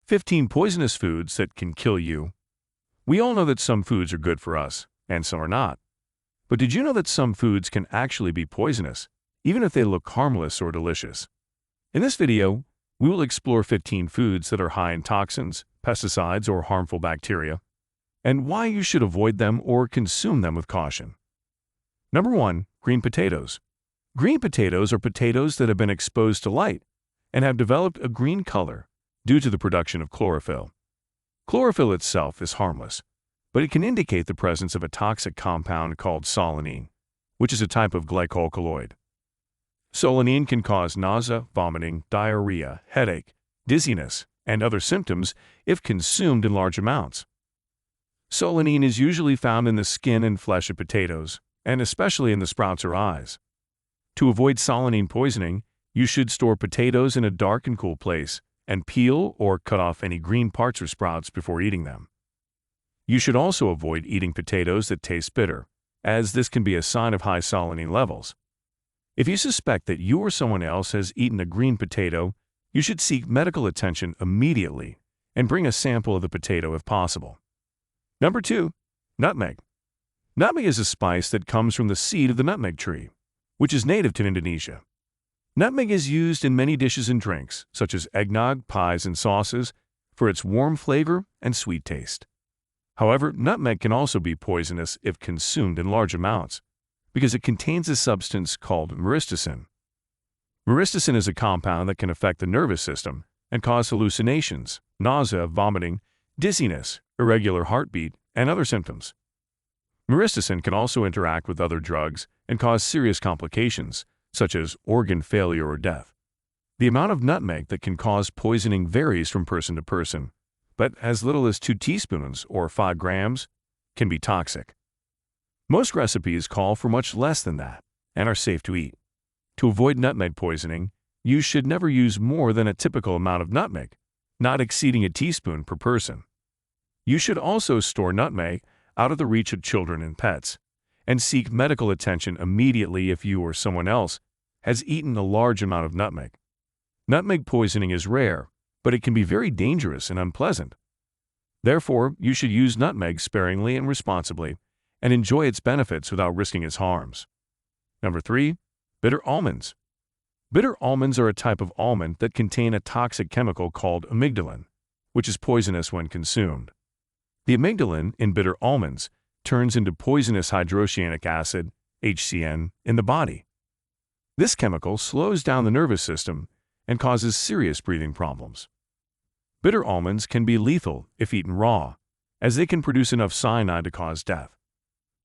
15 poisonous foods that can kill you. We all know that some foods are good for us, and some are not. But did you know that some foods can actually be poisonous, even if they look harmless or delicious? In this video, we will explore 15 foods that are high in toxins, pesticides, or harmful bacteria, and why you should avoid them or consume them with caution. Number 1. Green potatoes. Green potatoes are potatoes that have been exposed to light and have developed a green color due to the production of chlorophyll. Chlorophyll itself is harmless, but it can indicate the presence of a toxic compound called solanine, which is a type of glycoalkaloid. Solanine can cause nausea, vomiting, diarrhea, headache, dizziness, and other symptoms if consumed in large amounts. Solanine is usually found in the skin and flesh of potatoes, and especially in the sprouts or eyes. To avoid solanine poisoning, you should store potatoes in a dark and cool place and peel or cut off any green parts or sprouts before eating them. You should also avoid eating potatoes that taste bitter, as this can be a sign of high solanine levels. If you suspect that you or someone else has eaten a green potato, you should seek medical attention immediately and bring a sample of the potato if possible. Number 2. Nutmeg. Nutmeg is a spice that comes from the seed of the nutmeg tree, which is native to Indonesia. Nutmeg is used in many dishes and drinks, such as eggnog, pies, and sauces, for its warm flavor and sweet taste. However, nutmeg can also be poisonous if consumed in large amounts, because it contains a substance called myristicin. Myristicin is a compound that can affect the nervous system and cause hallucinations, nausea, vomiting, dizziness, irregular heartbeat, and other symptoms. Myristicin can also interact with other drugs and cause serious complications, such as organ failure or death. The amount of nutmeg that can cause poisoning varies from person to person, but as little as 2 teaspoons or 5 grams can be toxic. Most recipes call for much less than that and are safe to eat. To avoid nutmeg poisoning, you should never use more than a typical amount of nutmeg, not exceeding a teaspoon per person. You should also store nutmeg out of the reach of children and pets, and seek medical attention immediately if you or someone else has eaten a large amount of nutmeg. Nutmeg poisoning is rare, but it can be very dangerous and unpleasant. Therefore, you should use nutmeg sparingly and responsibly, and enjoy its benefits without risking its harms. Number 3. Bitter almonds. Bitter almonds are a type of almond that contain a toxic chemical called amygdalin, which is poisonous when consumed. The amygdalin in bitter almonds turns into poisonous hydrocyanic acid, HCN, in the body. This chemical slows down the nervous system and causes serious breathing problems. Bitter almonds can be lethal if eaten raw, as they can produce enough cyanide to cause death.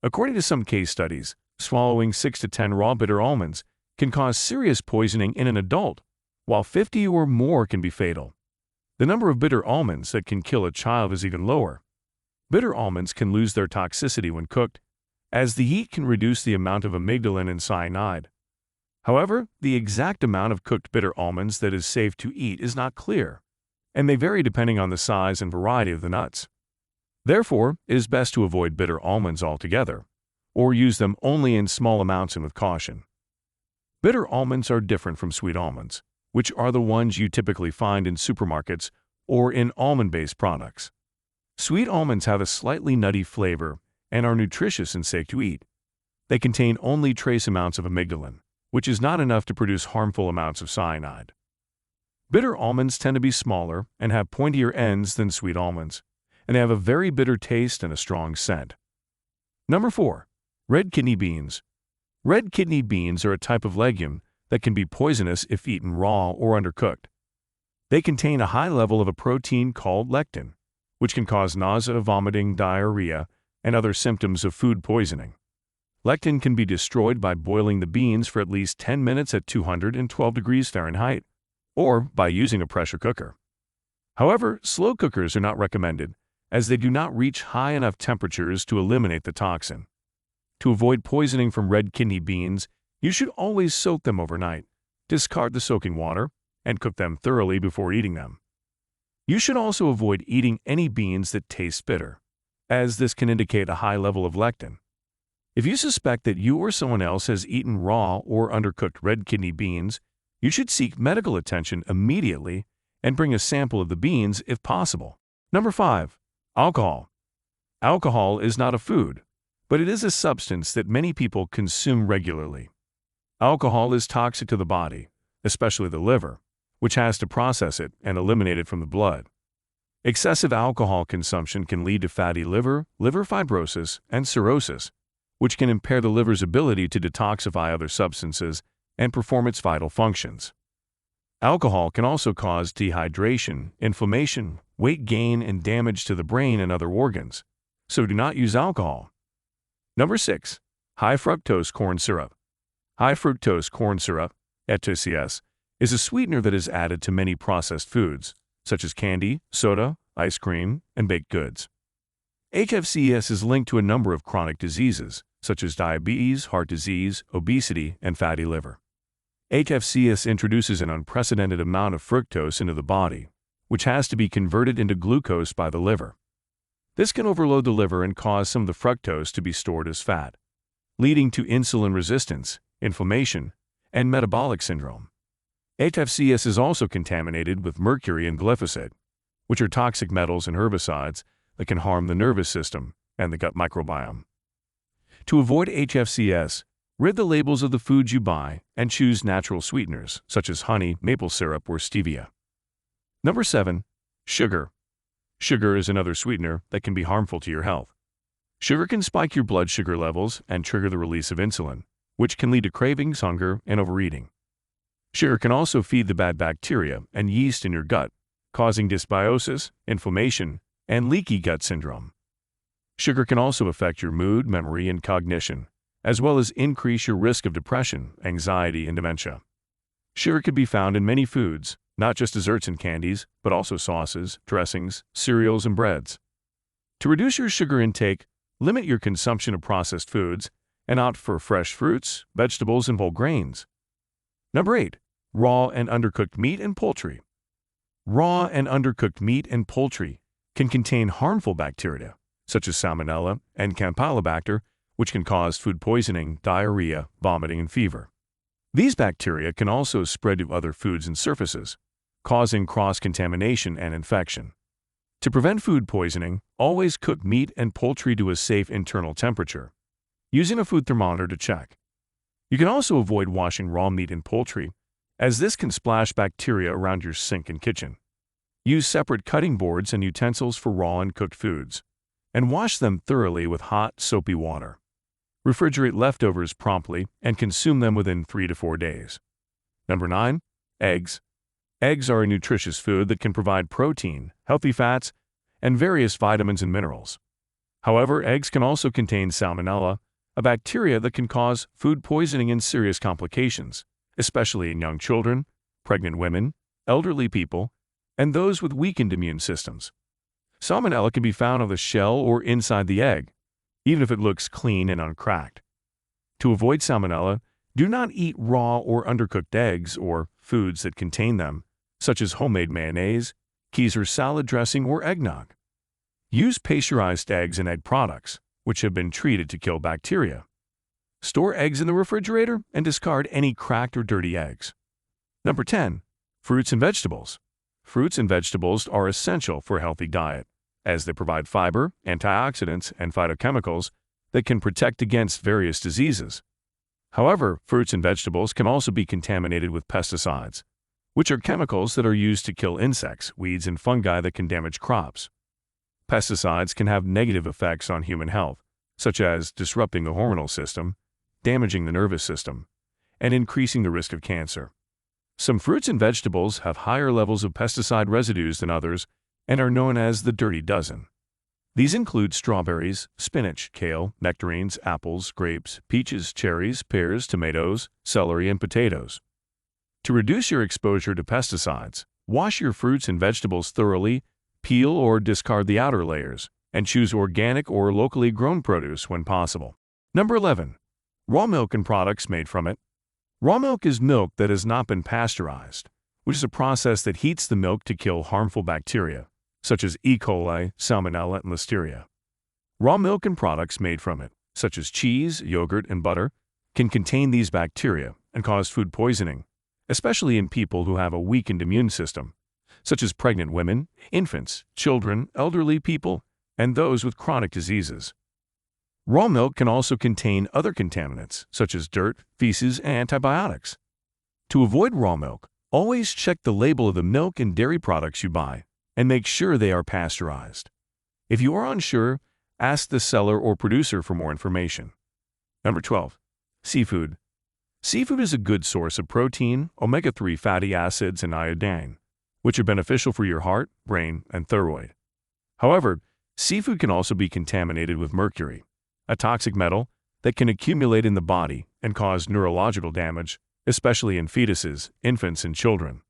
According to some case studies, swallowing 6 to 10 raw bitter almonds can cause serious poisoning in an adult, while 50 or more can be fatal. The number of bitter almonds that can kill a child is even lower. Bitter almonds can lose their toxicity when cooked, as the heat can reduce the amount of amygdalin and cyanide. However, the exact amount of cooked bitter almonds that is safe to eat is not clear, and may vary depending on the size and variety of the nuts. Therefore, it is best to avoid bitter almonds altogether, or use them only in small amounts and with caution. Bitter almonds are different from sweet almonds, which are the ones you typically find in supermarkets or in almond-based products. Sweet almonds have a slightly nutty flavor and are nutritious and safe to eat. They contain only trace amounts of amygdalin, which is not enough to produce harmful amounts of cyanide. Bitter almonds tend to be smaller and have pointier ends than sweet almonds, and they have a very bitter taste and a strong scent. Number 4. Red kidney beans. Red kidney beans are a type of legume that can be poisonous if eaten raw or undercooked. They contain a high level of a protein called lectin, which can cause nausea, vomiting, diarrhea, and other symptoms of food poisoning. Lectin can be destroyed by boiling the beans for at least 10 minutes at 212 degrees Fahrenheit, or by using a pressure cooker. However, slow cookers are not recommended, as they do not reach high enough temperatures to eliminate the toxin. To avoid poisoning from red kidney beans, you should always soak them overnight, discard the soaking water, and cook them thoroughly before eating them. You should also avoid eating any beans that taste bitter, as this can indicate a high level of lectin. If you suspect that you or someone else has eaten raw or undercooked red kidney beans, you should seek medical attention immediately and bring a sample of the beans if possible. Number 5. Alcohol. Alcohol is not a food, but it is a substance that many people consume regularly. Alcohol is toxic to the body, especially the liver, which has to process it and eliminate it from the blood. Excessive alcohol consumption can lead to fatty liver, liver fibrosis, and cirrhosis, which can impair the liver's ability to detoxify other substances and perform its vital functions. Alcohol can also cause dehydration, inflammation, weight gain, and damage to the brain and other organs, so do not use alcohol. Number 6. High fructose corn syrup. High fructose corn syrup, HFCS, is a sweetener that is added to many processed foods, such as candy, soda, ice cream, and baked goods. HFCS is linked to a number of chronic diseases, such as diabetes, heart disease, obesity, and fatty liver. HFCS introduces an unprecedented amount of fructose into the body, which has to be converted into glucose by the liver. This can overload the liver and cause some of the fructose to be stored as fat, leading to insulin resistance, inflammation, and metabolic syndrome. HFCS is also contaminated with mercury and glyphosate, which are toxic metals and herbicides that can harm the nervous system and the gut microbiome. To avoid HFCS, read the labels of the foods you buy and choose natural sweeteners such as honey, maple syrup, or stevia. Number 7. Sugar. Sugar is another sweetener that can be harmful to your health. Sugar can spike your blood sugar levels and trigger the release of insulin, which can lead to cravings, hunger, and overeating. Sugar can also feed the bad bacteria and yeast in your gut, causing dysbiosis, inflammation, and leaky gut syndrome. Sugar can also affect your mood, memory, and cognition, as well as increase your risk of depression, anxiety, and dementia. Sugar can be found in many foods, not just desserts and candies, but also sauces, dressings, cereals, and breads. To reduce your sugar intake, limit your consumption of processed foods and opt for fresh fruits, vegetables, and whole grains. Number 8. Raw and undercooked meat and poultry. Raw and undercooked meat and poultry can contain harmful bacteria, such as Salmonella and Campylobacter, which can cause food poisoning, diarrhea, vomiting, and fever. These bacteria can also spread to other foods and surfaces, causing cross-contamination and infection. To prevent food poisoning, always cook meat and poultry to a safe internal temperature, using a food thermometer to check. You can also avoid washing raw meat and poultry, as this can splash bacteria around your sink and kitchen. Use separate cutting boards and utensils for raw and cooked foods, and wash them thoroughly with hot, soapy water. Refrigerate leftovers promptly and consume them within 3 to 4 days. Number 9. Eggs. Eggs are a nutritious food that can provide protein, healthy fats, and various vitamins and minerals. However, eggs can also contain Salmonella, a bacteria that can cause food poisoning and serious complications, especially in young children, pregnant women, elderly people, and those with weakened immune systems. Salmonella can be found on the shell or inside the egg, even if it looks clean and uncracked. To avoid Salmonella, do not eat raw or undercooked eggs or foods that contain them, such as homemade mayonnaise, Caesar salad dressing, or eggnog. Use pasteurized eggs and egg products, which have been treated to kill bacteria. Store eggs in the refrigerator and discard any cracked or dirty eggs. Number 10. Fruits and vegetables. Fruits and vegetables are essential for a healthy diet, as they provide fiber, antioxidants, and phytochemicals that can protect against various diseases. However, fruits and vegetables can also be contaminated with pesticides, which are chemicals that are used to kill insects, weeds, and fungi that can damage crops. Pesticides can have negative effects on human health, such as disrupting the hormonal system, damaging the nervous system, and increasing the risk of cancer. Some fruits and vegetables have higher levels of pesticide residues than others and are known as the dirty dozen. These include strawberries, spinach, kale, nectarines, apples, grapes, peaches, cherries, pears, tomatoes, celery, and potatoes. To reduce your exposure to pesticides, wash your fruits and vegetables thoroughly, peel or discard the outer layers, and choose organic or locally grown produce when possible. Number 11. Raw milk and products made from it. Raw milk is milk that has not been pasteurized, which is a process that heats the milk to kill harmful bacteria, such as E. coli, Salmonella, and Listeria. Raw milk and products made from it, such as cheese, yogurt, and butter, can contain these bacteria and cause food poisoning, especially in people who have a weakened immune system, such as pregnant women, infants, children, elderly people, and those with chronic diseases. Raw milk can also contain other contaminants, such as dirt, feces, and antibiotics. To avoid raw milk, always check the label of the milk and dairy products you buy, and make sure they are pasteurized. If you are unsure, ask the seller or producer for more information. Number 12. Seafood. Seafood is a good source of protein, omega-3 fatty acids, and iodine, which are beneficial for your heart, brain, and thyroid. However, seafood can also be contaminated with mercury, a toxic metal that can accumulate in the body and cause neurological damage, especially in fetuses, infants, and children.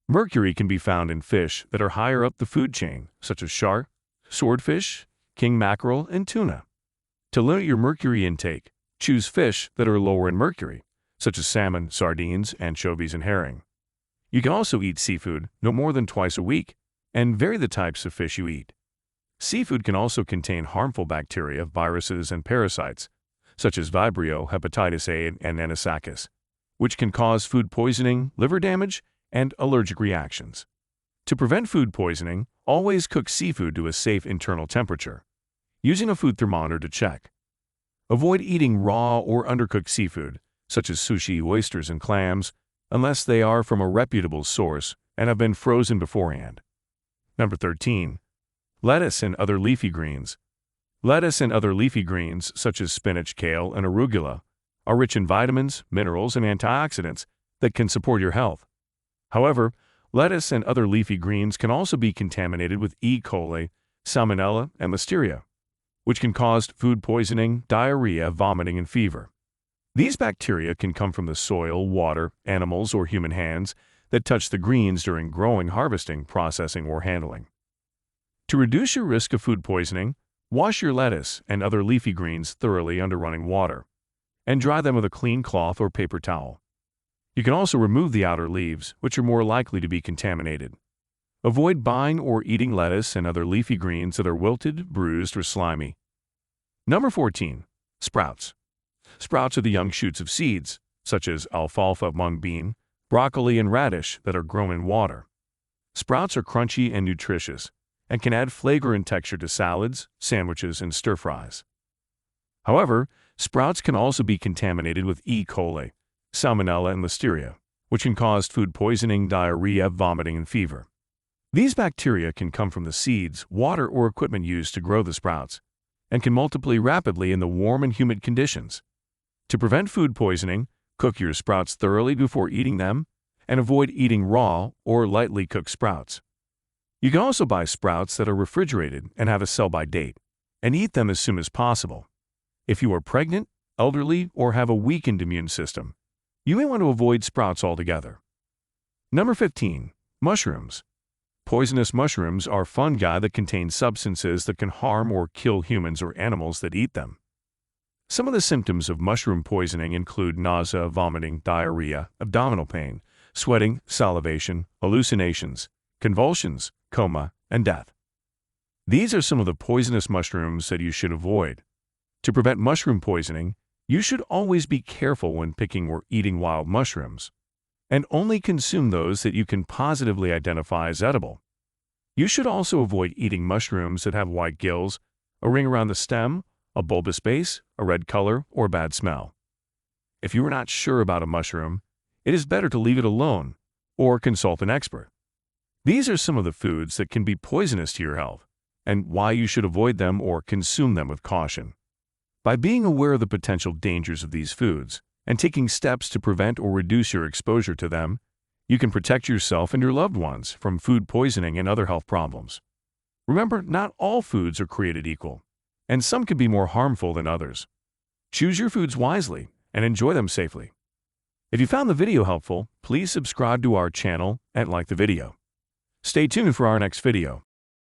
Mercury can be found in fish that are higher up the food chain, such as shark, swordfish, king mackerel, and tuna. To limit your mercury intake, choose fish that are lower in mercury, such as salmon, sardines, anchovies, and herring. You can also eat seafood no more than twice a week, and vary the types of fish you eat. Seafood can also contain harmful bacteria, viruses, and parasites, such as Vibrio, hepatitis A, and Anisakis, which can cause food poisoning, liver damage, and allergic reactions. To prevent food poisoning, always cook seafood to a safe internal temperature, using a food thermometer to check. Avoid eating raw or undercooked seafood, such as sushi, oysters, and clams, unless they are from a reputable source and have been frozen beforehand. Number 13. Lettuce and other leafy greens. Lettuce and other leafy greens, such as spinach, kale, and arugula, are rich in vitamins, minerals, and antioxidants that can support your health. However, lettuce and other leafy greens can also be contaminated with E. coli, salmonella, and listeria, which can cause food poisoning, diarrhea, vomiting, and fever. These bacteria can come from the soil, water, animals, or human hands that touch the greens during growing, harvesting, processing, or handling. To reduce your risk of food poisoning, wash your lettuce and other leafy greens thoroughly under running water, and dry them with a clean cloth or paper towel. You can also remove the outer leaves, which are more likely to be contaminated. Avoid buying or eating lettuce and other leafy greens that are wilted, bruised, or slimy. Number 14. Sprouts. Sprouts are the young shoots of seeds, such as alfalfa, mung bean, broccoli, and radish that are grown in water. Sprouts are crunchy and nutritious, and can add flavor and texture to salads, sandwiches, and stir-fries. However, sprouts can also be contaminated with E. coli, salmonella, and listeria, which can cause food poisoning, diarrhea, vomiting, and fever. These bacteria can come from the seeds, water, or equipment used to grow the sprouts, and can multiply rapidly in the warm and humid conditions. To prevent food poisoning, cook your sprouts thoroughly before eating them, and avoid eating raw or lightly cooked sprouts. You can also buy sprouts that are refrigerated and have a sell-by date, and eat them as soon as possible. If you are pregnant, elderly, or have a weakened immune system, you may want to avoid sprouts altogether. Number 15. Mushrooms. Poisonous mushrooms are fungi that contain substances that can harm or kill humans or animals that eat them. Some of the symptoms of mushroom poisoning include nausea, vomiting, diarrhea, abdominal pain, sweating, salivation, hallucinations, convulsions, coma, and death. These are some of the poisonous mushrooms that you should avoid. To prevent mushroom poisoning, you should always be careful when picking or eating wild mushrooms, and only consume those that you can positively identify as edible. You should also avoid eating mushrooms that have white gills, a ring around the stem, a bulbous base, a red color, or bad smell. If you are not sure about a mushroom, it is better to leave it alone or consult an expert. These are some of the foods that can be poisonous to your health and why you should avoid them or consume them with caution. By being aware of the potential dangers of these foods and taking steps to prevent or reduce your exposure to them, you can protect yourself and your loved ones from food poisoning and other health problems. Remember, not all foods are created equal, and some can be more harmful than others. Choose your foods wisely and enjoy them safely. If you found the video helpful, please subscribe to our channel and like the video. Stay tuned for our next video.